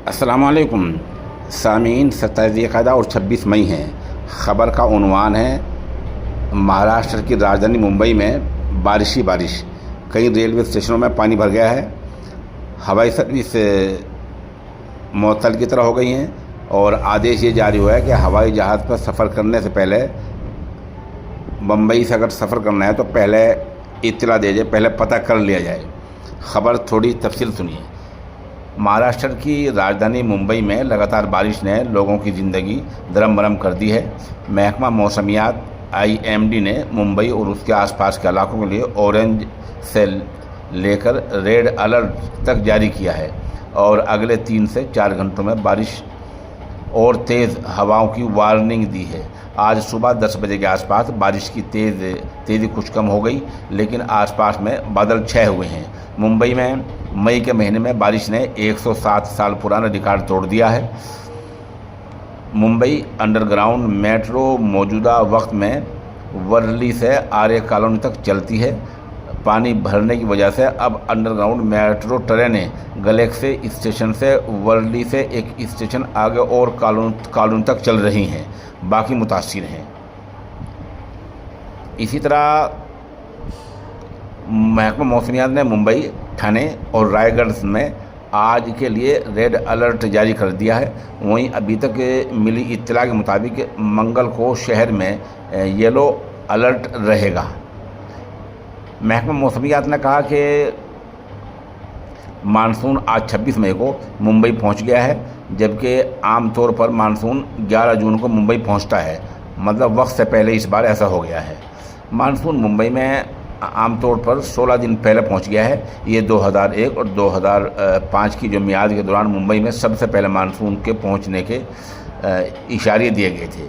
السلام علیکم سامعین، 27 اور 26 مئی ہیں۔ خبر کا عنوان ہے مہاراشٹر کی راجدھانی ممبئی میں بارش، کئی ریلوے اسٹیشنوں میں پانی بھر گیا ہے، ہوائی سروس معطل کی طرح ہو گئی ہیں اور آدیش یہ جاری ہوا ہے کہ ہوائی جہاز پر سفر کرنے سے پہلے ممبئی سے اگر سفر کرنا ہے تو پہلے اطلاع دے جائے، پہلے پتہ کر لیا جائے۔ خبر تھوڑی تفصیل سنیے۔ مہاراشٹر کی راجدھانی ممبئی میں لگاتار بارش نے لوگوں کی زندگی درم برم کر دی ہے۔ محکمہ موسمیات IMD نے ممبئی اور اس کے آس پاس کے علاقوں کے لیے اورنج سے لے کر ریڈ الرٹ تک جاری کیا ہے اور اگلے 3 سے 4 گھنٹوں میں بارش اور تیز ہواؤں کی وارننگ دی ہے۔ آج صبح 10 بجے کے آس پاس بارش کی تیزی کچھ کم ہو گئی، لیکن آس پاس میں بادل چھائے ہوئے ہیں۔ ممبئی میں مئی کے مہینے میں بارش نے 107 سال پرانا ریکارڈ توڑ دیا ہے۔ ممبئی انڈر گراؤنڈ میٹرو موجودہ وقت میں ورلی سے آرے کالونی تک چلتی ہے۔ پانی بھرنے کی وجہ سے اب انڈر گراؤنڈ میٹرو ٹرینیں گلیکسی اسٹیشن سے ورلی سے ایک اسٹیشن آگے اور کالونی تک چل رہی ہیں، باقی متاثر ہیں۔ اسی طرح محکمہ موسمیات نے ممبئی، ٹھانے اور رائے گڑھ میں آج کے لیے ریڈ الرٹ جاری کر دیا ہے۔ وہیں ابھی تک ملی اطلاع کے مطابق منگل کو شہر میں یلو الرٹ رہے گا۔ محکمہ موسمیات نے کہا کہ مانسون آج 26 مئی کو ممبئی پہنچ گیا ہے، جبکہ عام طور پر مانسون 11 جون کو ممبئی پہنچتا ہے، مطلب وقت سے پہلے اس بار ایسا ہو گیا ہے۔ مانسون ممبئی میں عام طور پر 16 دن پہلے پہنچ گیا ہے۔ یہ 2001 اور 2005 کی جو میعاد کے دوران ممبئی میں سب سے پہلے مانسون کے پہنچنے کے اشارے دیے گئے تھے۔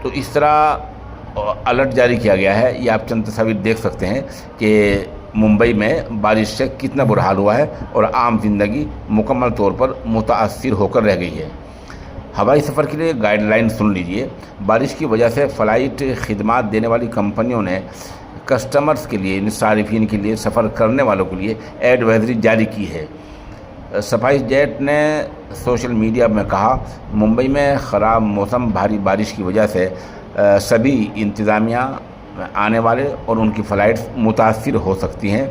تو اس طرح الرٹ جاری کیا گیا ہے۔ یہ آپ چند تصاویر دیکھ سکتے ہیں کہ ممبئی میں بارش سے کتنا برا حال ہوا ہے اور عام زندگی مکمل طور پر متاثر ہو کر رہ گئی ہے۔ ہوائی سفر کے لیے گائیڈ لائن سن لیجئے۔ بارش کی وجہ سے فلائٹ خدمات دینے والی کمپنیوں نے کسٹمرز کے لیے، صارفین کے لیے، سفر کرنے والوں کے لیے ایڈوائزری جاری کی ہے۔ اسپائس جیٹ نے سوشل میڈیا میں کہا، ممبئی میں خراب موسم، بھاری بارش کی وجہ سے سبھی انتظامیہ آنے والے اور ان کی فلائٹس متاثر ہو سکتی ہیں۔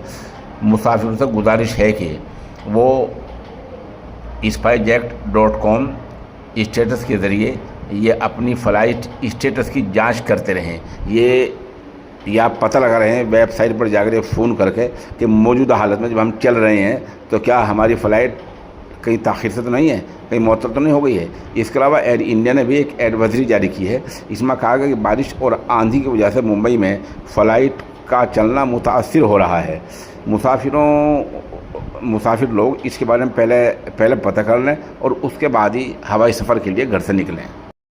مسافروں سے گزارش ہے کہ وہ spicejet.com اسٹیٹس کے ذریعے یہ اپنی فلائٹ اسٹیٹس کی جانچ کرتے رہیں۔ یہ آپ پتہ لگا رہے ہیں ویب سائٹ پر جا کر فون کر کے کہ موجودہ حالت میں جب ہم چل رہے ہیں تو کیا ہماری فلائٹ کہیں تاخیر سے تو نہیں ہے، کہیں معطل تو نہیں ہو گئی ہے۔ اس کے علاوہ ایئر انڈیا نے بھی ایک ایڈوائزری جاری کی ہے۔ اس میں کہا گیا کہ بارش اور آندھی کی وجہ سے ممبئی میں فلائٹ کا چلنا متاثر ہو رہا ہے۔ مسافر لوگ اس کے بارے میں پہلے پتہ کر لیں اور اس کے بعد ہی ہوائی سفر کے لیے گھر سے نکلیں۔